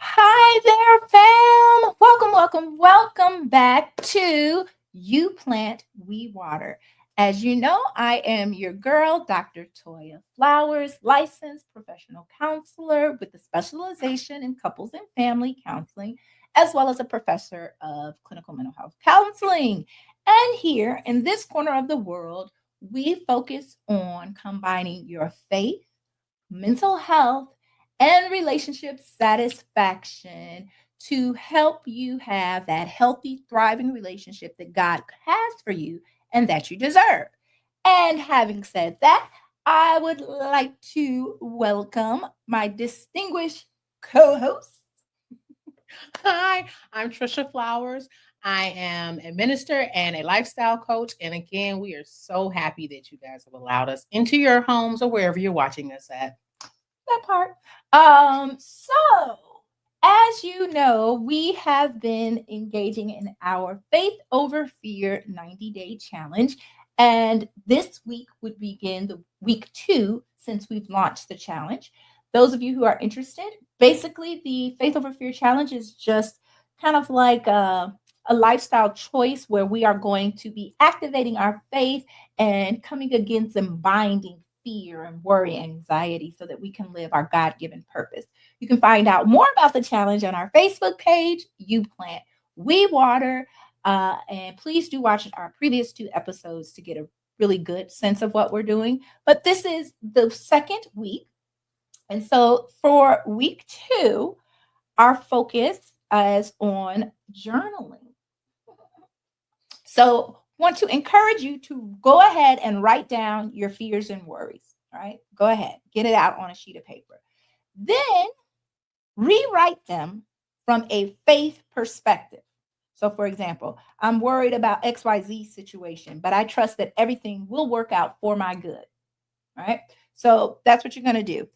Hi there, fam. Welcome back to You Plant, We Water. As you know, I am your girl, Dr. Toya Flowers, licensed professional counselor with a specialization in couples and family counseling, as well as a professor of clinical mental health counseling. And here in this corner of the world, we focus on combining your faith, mental health, and relationship satisfaction to help you have that healthy, thriving relationship that God has for you and that you deserve. And having said that, I would like to welcome my distinguished co host. Hi, I'm Trisha Flowers. I am a minister and a lifestyle coach. And again, we are so happy that you guys have allowed us into your homes or wherever you're watching us at. That part. So as you know, we have been engaging in our Faith Over Fear 90-day challenge. And this week would begin the week 2 since we've launched the challenge. Those of you who are interested, basically the Faith Over Fear challenge is just kind of like a lifestyle choice where we are going to be activating our faith and coming against and binding fear and worry and anxiety so that we can live our God-given purpose. You can find out more about the challenge on our Facebook page, You Plant, We Water. And please do watch our previous 2 episodes to get a really good sense of what we're doing. But this is the second week. And so for week 2, our focus is on journaling. So want to encourage you to go ahead and write down your fears and worries. All right, go ahead, get it out on a sheet of paper. Then rewrite them from a faith perspective. So, for example, I'm worried about XYZ situation, but I trust that everything will work out for my good. All right. So that's what you're going to do.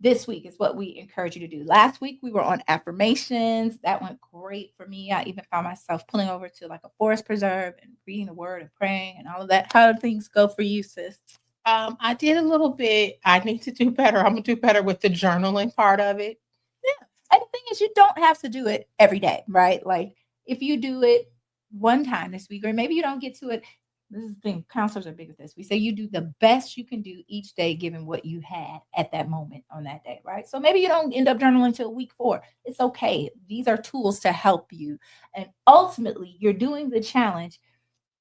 This week is what we encourage you to do. Last week we were on affirmations. That went great for me. I even found myself pulling over to like a forest preserve and reading the word and praying and all of that. How did things go for you, sis? I did a little bit. I need to do better. I'm gonna do better with the journaling part of it. Yeah. And the thing is, you don't have to do it every day, right? Like if you do it one time this week, or maybe you don't get to it. This is the thing, counselors are big with this. We say you do the best you can do each day, given what you had at that moment on that day, right? So maybe you don't end up journaling until week 4. It's okay. These are tools to help you. And ultimately, you're doing the challenge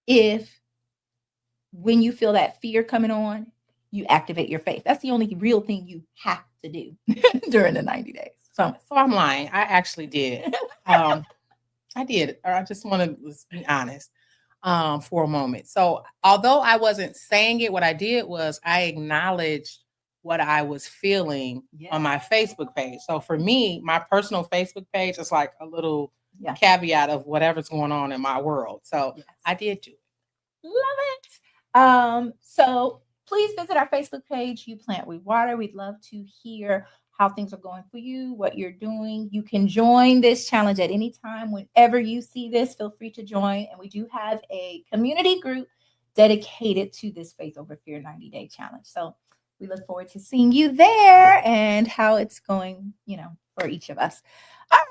if when you feel that fear coming on, you activate your faith. That's the only real thing you have to do during the 90 days. So I'm lying. I actually did. I did. Or I just want to be honest for a moment. So although I wasn't saying it, what I did was I acknowledged what I was feeling on my Facebook page. So for me, my personal Facebook page is like a little caveat of whatever's going on in my world. So I did do it. Love it. So please visit our Facebook page, You Plant We Water. We'd love to hear how things are going for you, what you're doing. You can join this challenge at any time. Whenever you see this, feel free to join. And we do have a community group dedicated to this Faith Over Fear 90-day challenge. So we look forward to seeing you there and how it's going, for each of us. All right.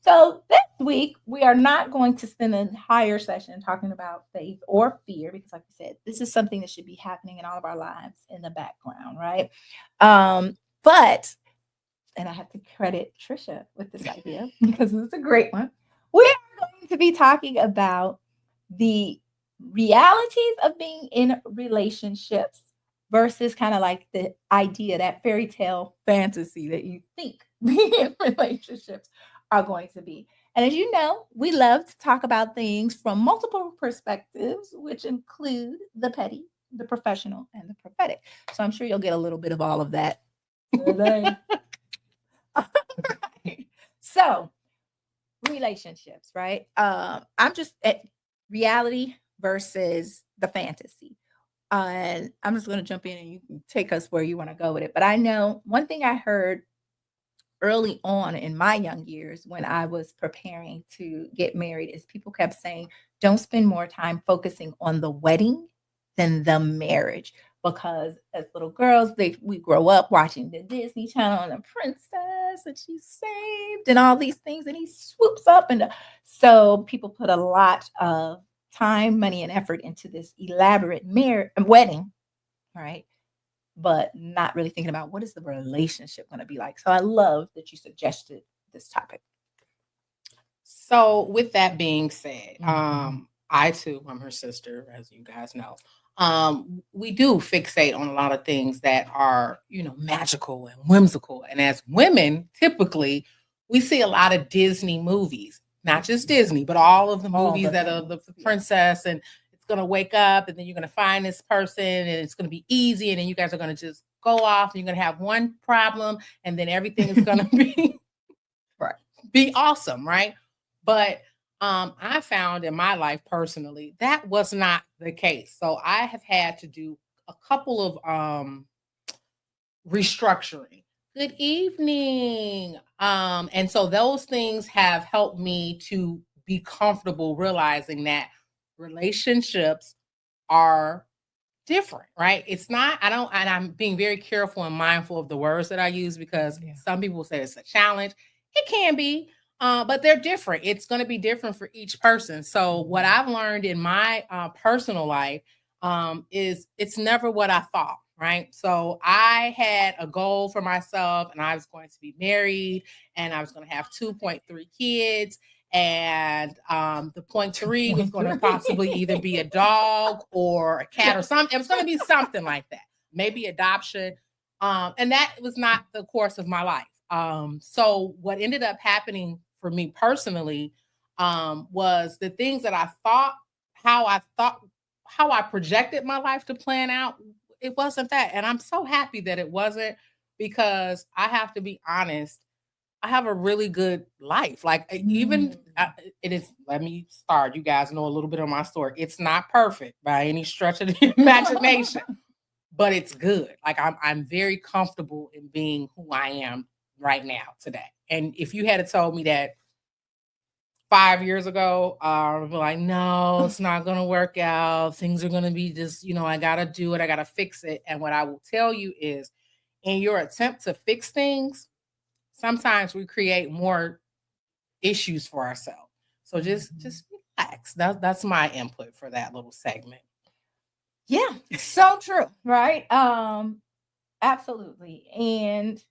So this week, we are not going to spend an entire session talking about faith or fear, because like I said, this is something that should be happening in all of our lives in the background, right? But and I have to credit Trisha with this idea because it's a great one. We are going to be talking about the realities of being in relationships versus kind of like the idea, that fairy tale fantasy that you think being in relationships are going to be. And as you know, we love to talk about things from multiple perspectives, which include the petty, the professional, and the prophetic. So I'm sure you'll get a little bit of all of that today. All right. So, relationships, right? I'm just at reality versus the fantasy. And I'm just going to jump in and you can take us where you want to go with it. But I know one thing I heard early on in my young years when I was preparing to get married is people kept saying, don't spend more time focusing on the wedding than the marriage. Because as little girls, we grow up watching the Disney Channel and the princess and she's saved and all these things, and he swoops up. And so people put a lot of time, money, and effort into this elaborate wedding, right? But not really thinking about what is the relationship going to be like. So I love that you suggested this topic. So with that being said, I too, I'm her sister, as you guys know. We do fixate on a lot of things that are, magical and whimsical. And as women, typically, we see a lot of Disney movies, not just Disney, but all of the movies that are the princess, and it's going to wake up and then you're going to find this person and it's going to be easy. And then you guys are going to just go off and you're going to have one problem and then everything is going to be awesome. Right. But I found in my life personally, that was not the case. So I have had to do a couple of restructuring. Good evening. And so those things have helped me to be comfortable realizing that relationships are different, right? It's not, and I'm being very careful and mindful of the words that I use because some people say it's a challenge. It can be. But they're different. It's going to be different for each person. So what I've learned in my personal life is it's never what I thought, right? So I had a goal for myself and I was going to be married and I was going to have 2.3 kids. And the 0.3 was going to possibly either be a dog or a cat or something. It was going to be something like that, maybe adoption. And that was not the course of my life. So what ended up happening for me personally was the things that I thought, how I projected my life to plan out. It wasn't that. And I'm so happy that it wasn't, because I have to be honest, I have a really good life. Like even it is, let me start. You guys know a little bit of my story. It's not perfect by any stretch of the imagination, but it's good. Like I'm very comfortable in being who I am right now today. And if you had told me that 5 years ago, I'd be like, no, it's not going to work out. Things are going to be just, I got to do it. I got to fix it. And what I will tell you is, in your attempt to fix things, sometimes we create more issues for ourselves. So just relax. That's my input for that little segment. Yeah, so true, right? Absolutely. And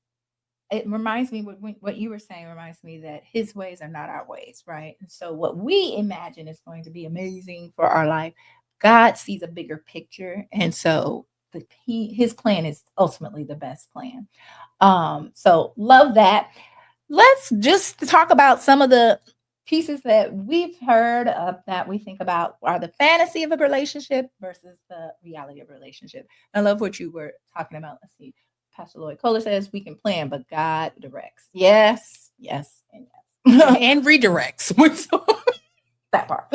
it reminds me, what you were saying reminds me that his ways are not our ways, right? And so what we imagine is going to be amazing for our life, God sees a bigger picture. And so his plan is ultimately the best plan. So love that. Let's just talk about some of the pieces that we've heard of that we think about are the fantasy of a relationship versus the reality of a relationship. I love what you were talking about. Let's see. Pastor Lloyd Kohler says we can plan, but God directs. Yes, yes, and yes. And redirects. That part.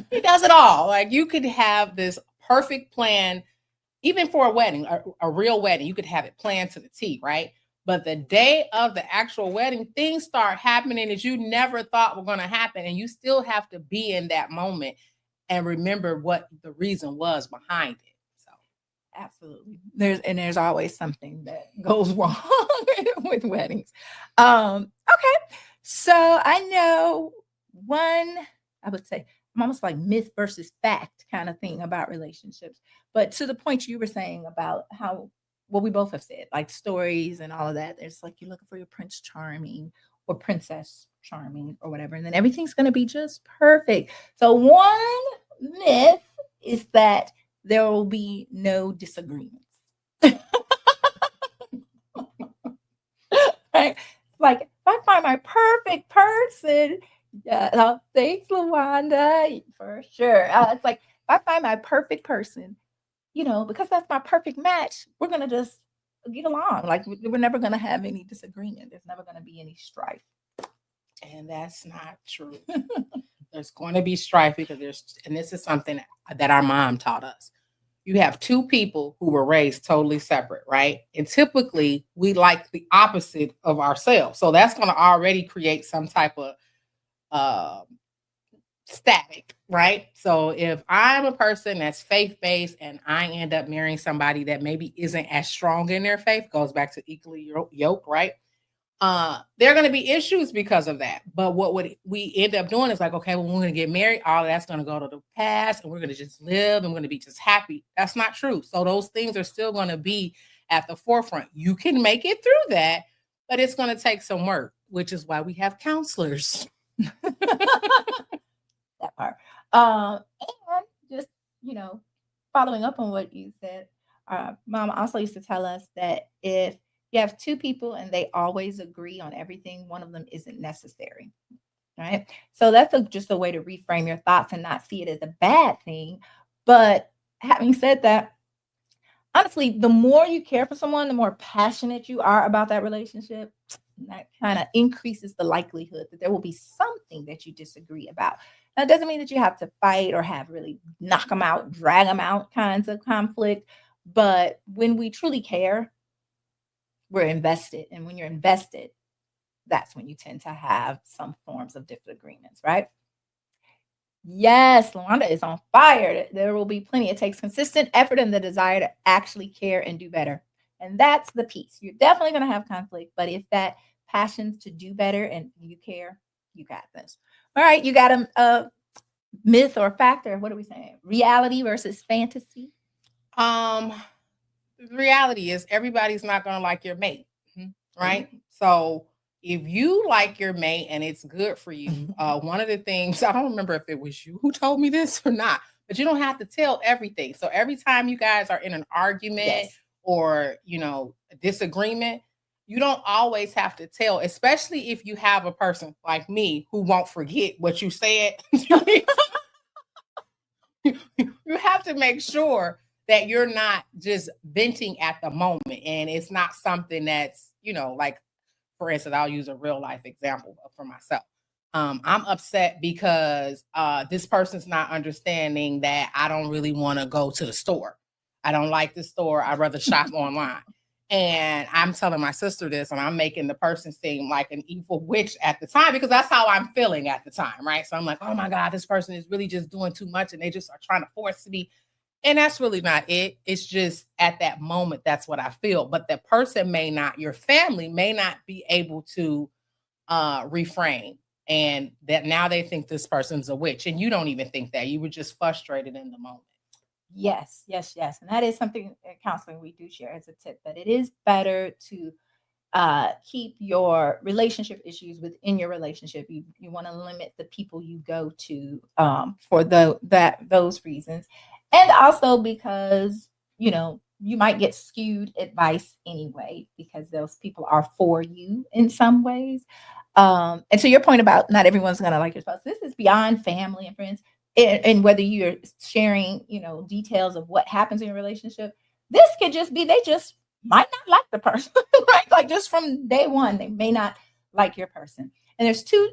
He does it all. Like you could have this perfect plan, even for a wedding, a real wedding. You could have it planned to the T, right? But the day of the actual wedding, things start happening that you never thought were going to happen. And you still have to be in that moment and remember what the reason was behind it. Absolutely. There's always something that goes wrong with weddings. Okay. So I know I would say I'm almost like myth versus fact kind of thing about relationships. But to the point you were saying about how what we both have said, like stories and all of that. There's like you're looking for your Prince Charming or Princess Charming or whatever, and then everything's going to be just perfect. So one myth is that there will be no disagreements. Right? Like if I find my perfect person, yeah, thanks, Lawanda, for sure. It's like if I find my perfect person, because that's my perfect match, we're gonna just get along. Like we're never gonna have any disagreement. There's never gonna be any strife. And that's not true. There's going to be strife because and this is something that our mom taught us. You have two people who were raised totally separate, right? And typically we like the opposite of ourselves. So that's going to already create some type of static, right? So if I'm a person that's faith-based and I end up marrying somebody that maybe isn't as strong in their faith, goes back to equally yoked, right? There are going to be issues because of that. But what we end up doing is like, okay, well, we're going to get married. All of that's going to go to the past and we're going to just live and we're going to be just happy. That's not true. So those things are still going to be at the forefront. You can make it through that, but it's going to take some work, which is why we have counselors. That part. And just, following up on what you said, Mom also used to tell us that if you have two people and they always agree on everything, one of them isn't necessary. Right. So that's just a way to reframe your thoughts and not see it as a bad thing. But having said that, honestly, the more you care for someone, the more passionate you are about that relationship, that kind of increases the likelihood that there will be something that you disagree about. Now, it doesn't mean that you have to fight or have really knock them out, drag them out kinds of conflict. But when we truly care, we're invested. And when you're invested, that's when you tend to have some forms of different agreements, right? Yes, Lawanda is on fire. There will be plenty. It takes consistent effort and the desire to actually care and do better. And that's the piece. You're definitely going to have conflict, but if that passion to do better and you care, you got this. All right, you got a myth or fact, or what are we saying? Reality versus fantasy? Reality is everybody's not going to like your mate, right? Mm-hmm. So if you like your mate and it's good for you, one of the things, I don't remember if it was you who told me this or not, but you don't have to tell everything. So every time you guys are in an argument or, a disagreement, you don't always have to tell, especially if you have a person like me who won't forget what you said. You have to make sure that you're not just venting at the moment. And it's not something that's, like, for instance, I'll use a real life example for myself. I'm upset because this person's not understanding that I don't really want to go to the store. I don't like the store. I'd rather shop online. And I'm telling my sister this, and I'm making the person seem like an evil witch at the time because that's how I'm feeling at the time, right? So I'm like, oh my God, this person is really just doing too much and they just are trying to force me. And that's really not it. It's just at that moment, that's what I feel. But the person your family may not be able to refrain. And that now they think this person's a witch. And you don't even think that. You were just frustrated in the moment. Yes. And that is something in counseling we do share as a tip, that it is better to keep your relationship issues within your relationship. You want to limit the people you go to for those reasons. And also because, you might get skewed advice anyway, because those people are for you in some ways. And to your point about not everyone's going to like your spouse, this is beyond family and friends. And whether you're sharing, details of what happens in your relationship, this could just be, they just might not like the person, right? Like just from day one, they may not like your person. And there's two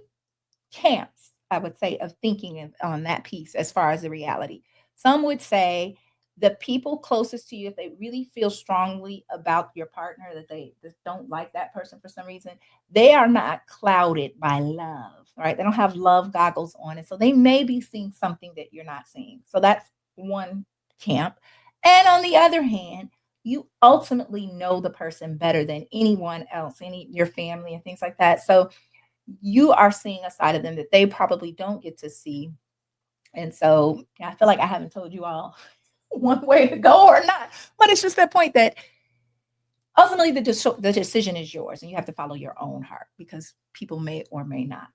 camps, I would say, of thinking on that piece as far as the reality. Some would say the people closest to you, if they really feel strongly about your partner, that they just don't like that person for some reason, they are not clouded by love, right? They don't have love goggles on. And so they may be seeing something that you're not seeing. So that's one camp. And on the other hand, you ultimately know the person better than anyone else, your family and things like that. So you are seeing a side of them that they probably don't get to see. And so I feel like I haven't told you all one way to go or not, but it's just that point that ultimately the decision is yours, and you have to follow your own heart because people may or may not.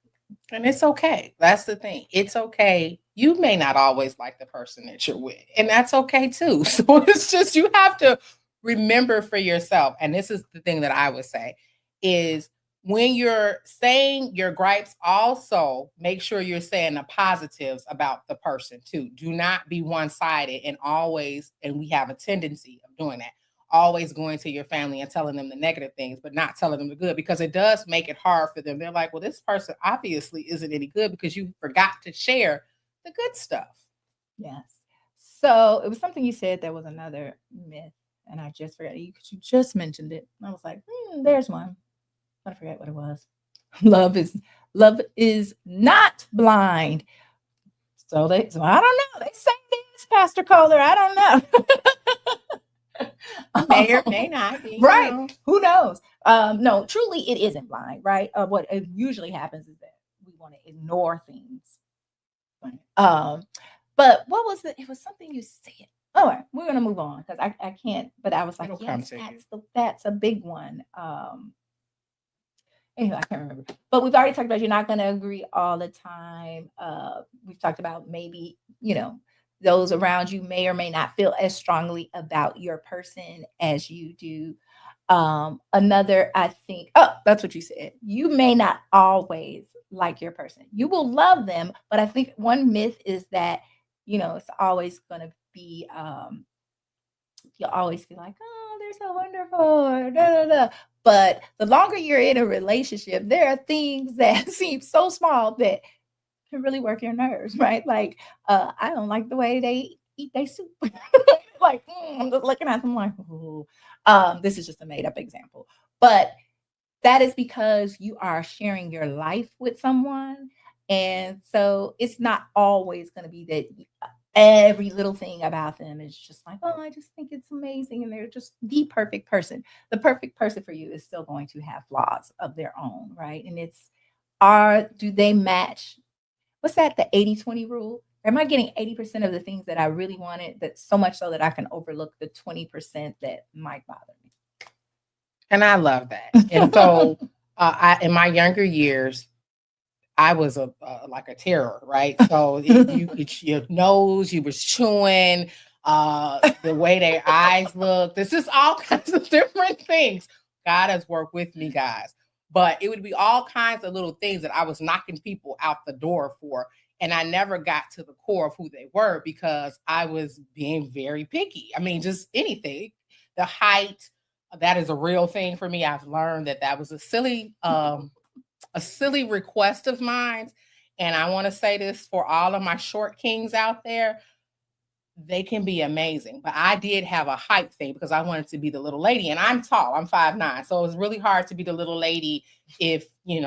And it's okay. That's the thing. It's okay. You may not always like the person that you're with, and that's okay too. So it's just you have to remember for yourself. And this is the thing that I would say is when you're saying your gripes, also make sure you're saying the positives about the person too. Do not be one-sided and always, and we have a tendency of doing that, always going to your family and telling them the negative things, but not telling them the good, because it does make it hard for them. They're like, well, this person obviously isn't any good because you forgot to share the good stuff. Yes. So it was something you said. There was another myth, and I just forgot you because you just mentioned it. I was like, there's one. I forget what it was. Love is not blind. So I don't know. They say this, Pastor Kohler. I don't know. May or may not be, right? know. Who knows? No, truly, it isn't blind, right? What usually happens is that we want to ignore things. But what was it? It was something you said. All right, we're gonna move on because I can't. But I was like, yes, that's a big one. Anyway, I can't remember. But we've already talked about you're not going to agree all the time. We've talked about maybe, those around you may or may not feel as strongly about your person as you do. Another, I think, that's what you said. You may not always like your person. You will love them. But I think one myth is that, it's always going to be, you'll always be like, oh, they're so wonderful. Da, da, da. But the longer you're in a relationship, there are things that seem so small that can really work your nerves, right? Like, I don't like the way they eat their soup. Like, I'm just looking at them like, ooh. This is just a made up example. But that is because you are sharing your life with someone. And so it's not always going to be that every little thing about them is just like, oh, I just think it's amazing. And they're just the perfect person. The perfect person for you is still going to have flaws of their own, right? And do they match? What's that? The 80-20 rule? Am I getting 80% of the things that I really wanted, that so much so that I can overlook the 20% that might bother me? And I love that. And so in my younger years, I was like a terror, right? So your nose, you was chewing, the way their eyes look. This is all kinds of different things. God has worked with me, guys. But it would be all kinds of little things that I was knocking people out the door for. And I never got to the core of who they were because I was being very picky. I mean, just anything. The height, that is a real thing for me. I've learned that was a silly request of mine. And I want to say this for all of my short kings out there. They can be amazing. But I did have a height thing because I wanted to be the little lady. And I'm tall. I'm 5'9". So it was really hard to be the little lady if, you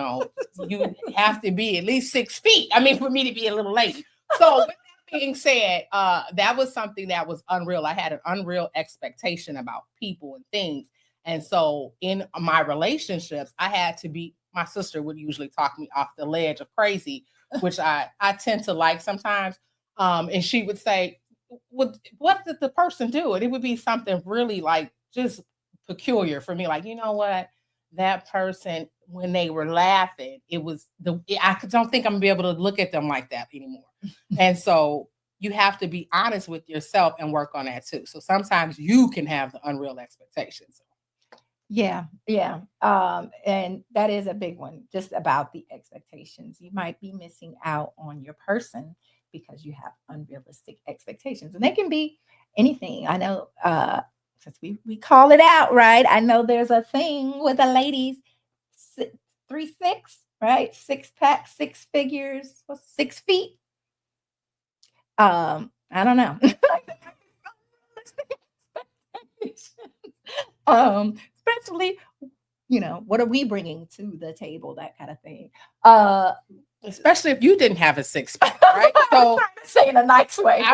have to be at least 6 feet. I mean, for me to be a little lady. So with that being said, that was something that was unreal. I had an unreal expectation about people and things. And so in my relationships, I had to be, my sister would usually talk me off the ledge of crazy, which I tend to like sometimes. And she would say, what did the person do? And it would be something really like just peculiar for me. Like, you know what? That person, when they were laughing, I don't think I'm gonna be able to look at them like that anymore. And so you have to be honest with yourself and work on that too. So sometimes you can have the unreal expectations. Yeah. And that is a big one, just about the expectations. You might be missing out on your person because you have unrealistic expectations. And they can be anything. I know, since we call it out, right? I know there's a thing with the ladies, 3-6, right? 6-pack, 6 figures, 6 feet. I don't know. Especially, what are we bringing to the table? That kind of thing. Especially if you didn't have a 6-pack, right? So say in a nice way.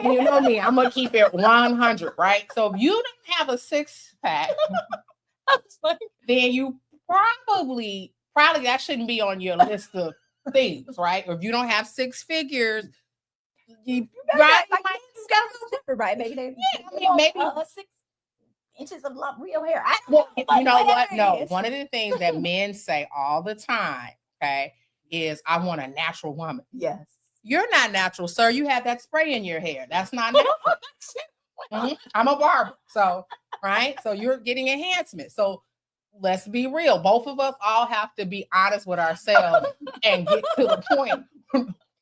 You know me, I'm gonna keep it 100, right? So if you don't have a 6-pack, then you probably that shouldn't be on your list of things, right? Or if you don't have 6 figures, right? Maybe. Yeah, I mean, maybe inches of real hair. I don't Well, know, you know what? whatever it No, is. one of the things that men say all the time, okay, is I want a natural woman. Yes. You're not natural, sir. You have that spray in your hair. That's not natural. I'm a barber. So, right? So you're getting enhancement. So let's be real. Both of us all have to be honest with ourselves and get to the point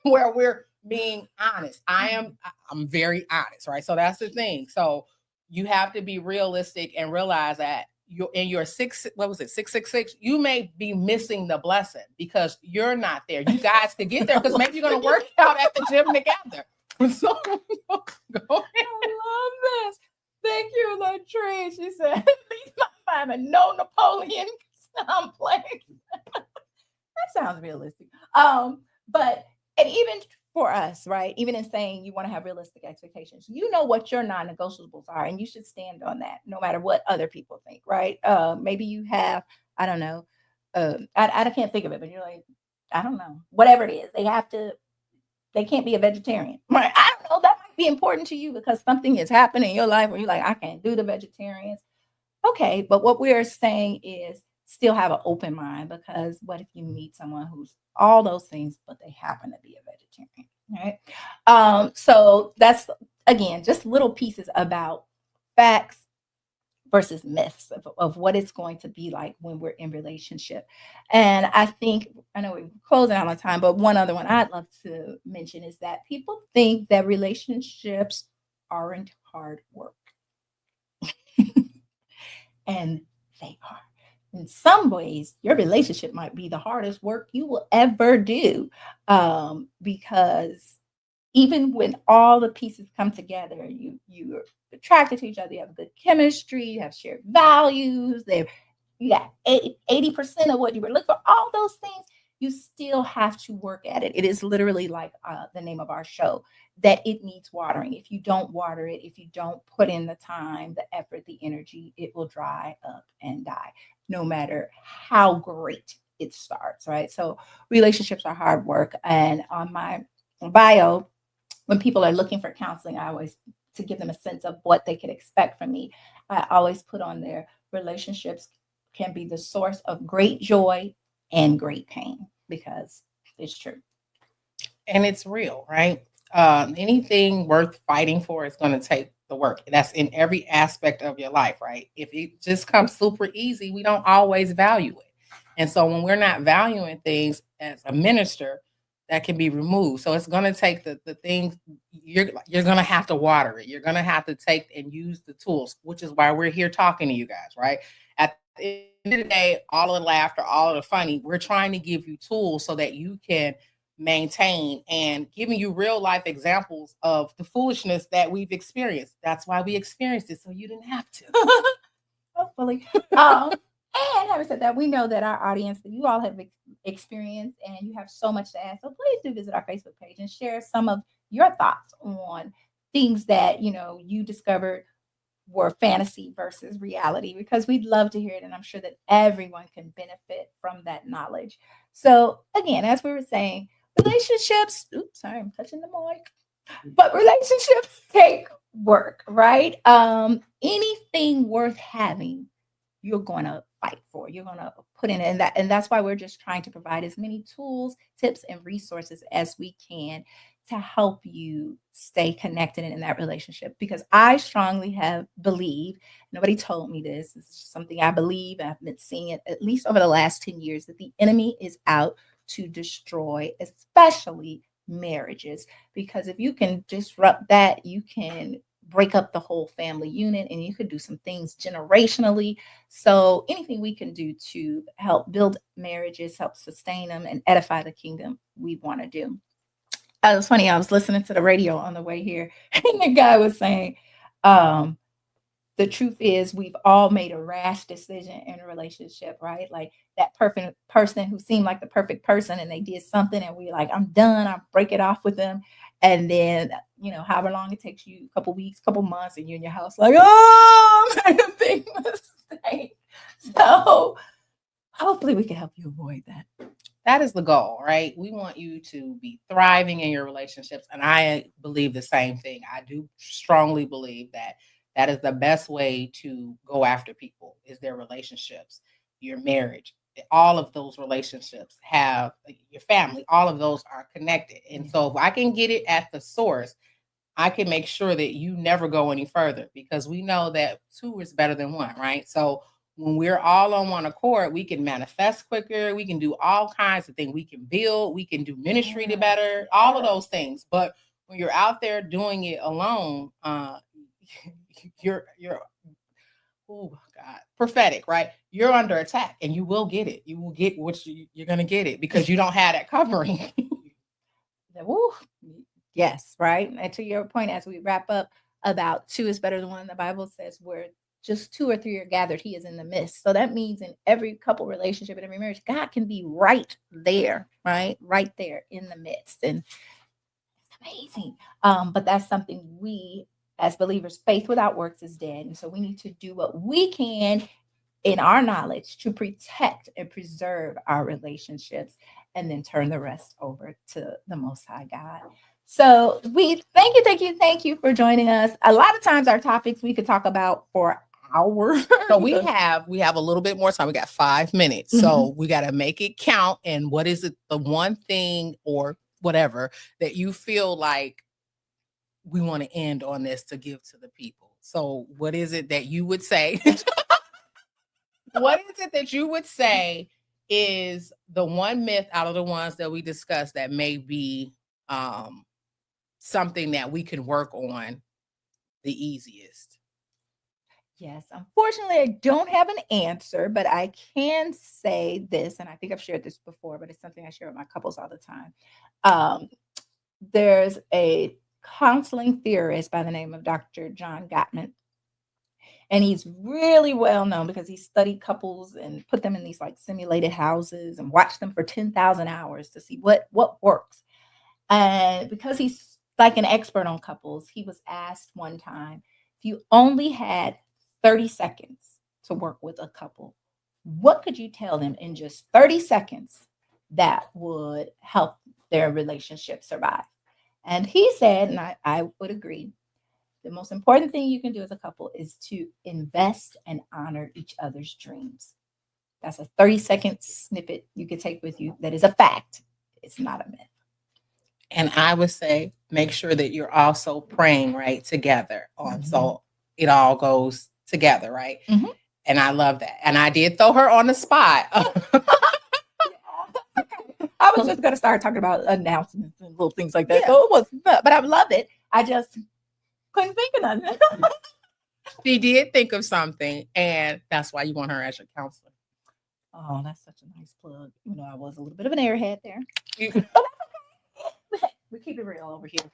where we're being honest. I'm very honest, right? So that's the thing. So you have to be realistic and realize that you're in your 666, you may be missing the blessing because you're not there. You guys could get there because maybe you're going to work out at the gym together. So go ahead. I love this. Thank you, Latrice. She said, at least my five no Napoleon complex. That sounds realistic. But and even for us, right? Even in saying you want to have realistic expectations, you know what your non-negotiables are, and you should stand on that, no matter what other people think, right? Maybe you have, I don't know, I can't think of it, but you're like, I don't know, whatever it is, they can't be a vegetarian, right? I don't know. That might be important to you because something has happened in your life where you're like, I can't do the vegetarians. Okay, but what we're saying is still have an open mind because what if you meet someone who's all those things, but they happen to be a vegetarian, right? So that's again just little pieces about facts versus myths of what it's going to be like when we're in relationship. And I think I know we're closing out on time, but one other one I'd love to mention is that people think that relationships aren't hard work. And they are. In some ways, your relationship might be the hardest work you will ever do, because even when all the pieces come together, you're attracted to each other, you have good chemistry, you have shared values, you got 80% of what you were looking for, all those things, you still have to work at it. It is literally like the name of our show, that it needs watering. If you don't water it, if you don't put in the time, the effort, the energy, it will dry up and die, no matter how great it starts, right? So relationships are hard work. And on my bio, when people are looking for counseling, I always, to give them a sense of what they could expect from me, I always put on there, relationships can be the source of great joy and great pain, because it's true. And it's real, right? Anything worth fighting for is going to take the work. That's in every aspect of your life, right? If it just comes super easy, we don't always value it. And so when we're not valuing things as a minister, that can be removed. So it's going to take the things you're going to have to water it. You're going to have to take and use the tools, which is why we're here talking to you guys, right? At the end of the day, all of the laughter, all of the funny, we're trying to give you tools so that you can maintain and giving you real life examples of the foolishness that we've experienced. That's why we experienced it, so you didn't have to. Hopefully. And having said that, we know that our audience, that you all have experienced, and you have so much to add. So please do visit our Facebook page and share some of your thoughts on things that you discovered were fantasy versus reality, because we'd love to hear it, and I'm sure that everyone can benefit from that knowledge. So again, as we were saying, relationships, oops, sorry, I'm touching the mic, but relationships take work, right? Anything worth having, you're going to fight for, you're going to put in that. And that's why we're just trying to provide as many tools, tips, and resources as we can to help you stay connected in that relationship. Because I strongly have believed, nobody told me this, it's just something I believe, I've been seeing it at least over the last 10 years, that the enemy is out to destroy, especially marriages. Because if you can disrupt that, you can break up the whole family unit, and you could do some things generationally. So anything we can do to help build marriages, help sustain them, and edify the kingdom, we want to do. It was funny, I was listening to the radio on the way here, and the guy was saying, the truth is we've all made a rash decision in a relationship, right? Like that perfect person who seemed like the perfect person, and they did something and we're like, I'm done, I'll break it off with them. And then, however long it takes you, a couple weeks, couple months, and you're in your house like, oh, I made a big mistake. So hopefully we can help you avoid that. That is the goal, right? We want you to be thriving in your relationships. And I believe the same thing. I do strongly believe that That is the best way to go after people, is their relationships, your marriage. All of those relationships have your family, all of those are connected. And so if I can get it at the source, I can make sure that you never go any further, because we know that two is better than one, right? So when we're all on one accord, we can manifest quicker. We can do all kinds of things. We can build, we can do ministry to better, all of those things. But when you're out there doing it alone, you're oh God, prophetic, right? You're under attack, and you will get it. You will get what you're going to get it, because you don't have that covering. Woo. Yes, right. And to your point, as we wrap up, about two is better than one, the Bible says where just two or three are gathered, he is in the midst. So that means in every couple relationship, in every marriage, God can be right there, right? Right there in the midst. And it's amazing. But that's something we as believers, faith without works is dead. And so we need to do what we can in our knowledge to protect and preserve our relationships, and then turn the rest over to the Most High God. So we thank you for joining us. A lot of times our topics we could talk about for hours. So we have a little bit more time. We got 5 minutes. Mm-hmm. So we got to make it count. And what is it, the one thing or whatever that you feel like we want to end on this to give to the people? So what is it that you would say? What is it that you would say is the one myth out of the ones that we discussed that may be something that we can work on the easiest? Yes, unfortunately, I don't have an answer, but I can say this, and I think I've shared this before, but it's something I share with my couples all the time. There's a counseling theorist by the name of Dr. John Gottman. And he's really well known because he studied couples and put them in these like simulated houses and watched them for 10,000 hours to see what works. And because he's like an expert on couples, he was asked one time, if you only had 30 seconds to work with a couple, what could you tell them in just 30 seconds that would help their relationship survive? And he said, and I would agree, the most important thing you can do as a couple is to invest and honor each other's dreams. That's a 30-second snippet you could take with you. That is a fact. It's not a myth. And I would say, make sure that you're also praying right together on, so it all goes together, right? Mm-hmm. And I love that. And I did throw her on the spot. I was just going to start talking about announcements and little things like that. Yeah. So it was, but I love it. I just couldn't think of nothing. She did think of something, and that's why you want her as your counselor. Oh, that's such a nice plug. You know, I was a little bit of an airhead there. We keep it real over here.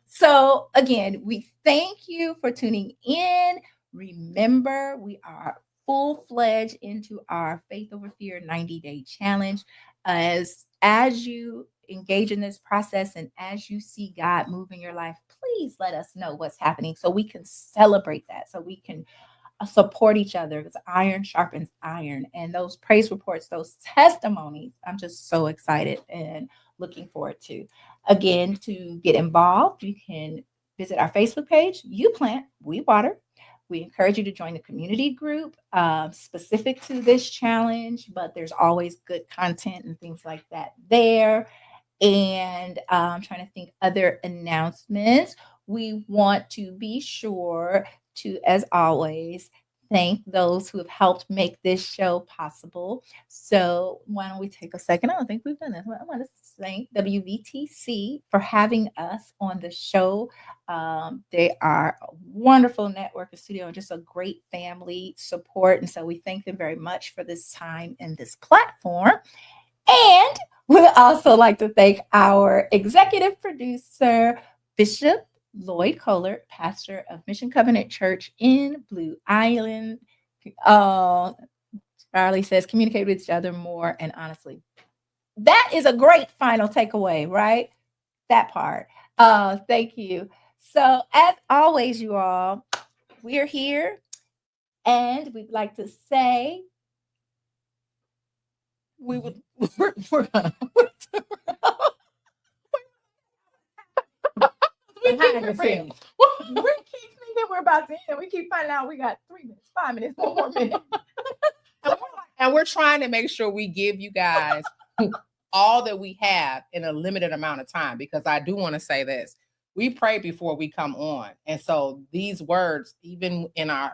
So again, we thank you for tuning in. Remember, we are full-fledged into our Faith Over Fear 90-day challenge. As you engage in this process and as you see God move in your life, please let us know what's happening so we can celebrate that, so we can support each other, because iron sharpens iron. And those praise reports, those testimonies, I'm just so excited and looking forward to. Again, to get involved, you can visit our Facebook page, You Plant, We Water. We encourage you to join the community group specific to this challenge, but there's always good content and things like that there. And I'm trying to think other announcements. We want to be sure to, as always, thank those who have helped make this show possible. So why don't we take a second? I don't think we've done this. I want to thank WVTC for having us on the show. They are a wonderful network, a studio, and just a great family support. And so we thank them very much for this time and this platform. And we'd also like to thank our executive producer, Bishop Lloyd Kohler, pastor of Mission Covenant Church in Blue Island. Charlie says, communicate with each other more and honestly. That is a great final takeaway, right? That part. Thank you. So as always, you all, we're here and we'd like to say we're gonna we're keeping we're about to end. We keep finding out we got 3 minutes, 5 minutes, 1 more minute. And we're trying to make sure we give you guys all that we have in a limited amount of time, because I do want to say this. We pray before we come on. And so these words, even in our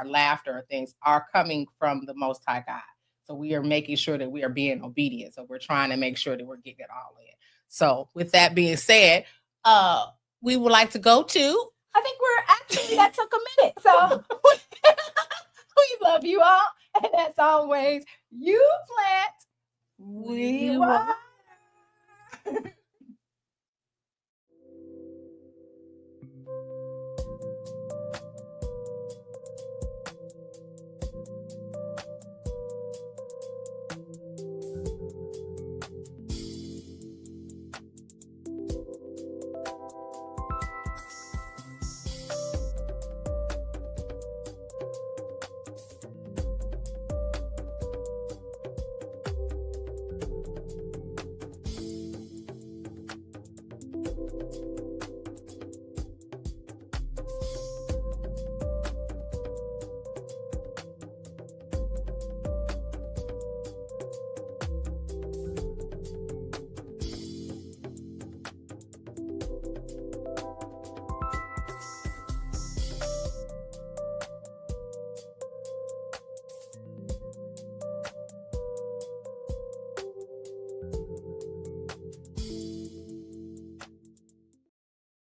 laughter or things, are coming from the Most High God. So we are making sure that we are being obedient. So we're trying to make sure that we're getting it all in. So with that being said, we would like to go to. I think that took a minute. So we love you all. And as always, you plant, we water.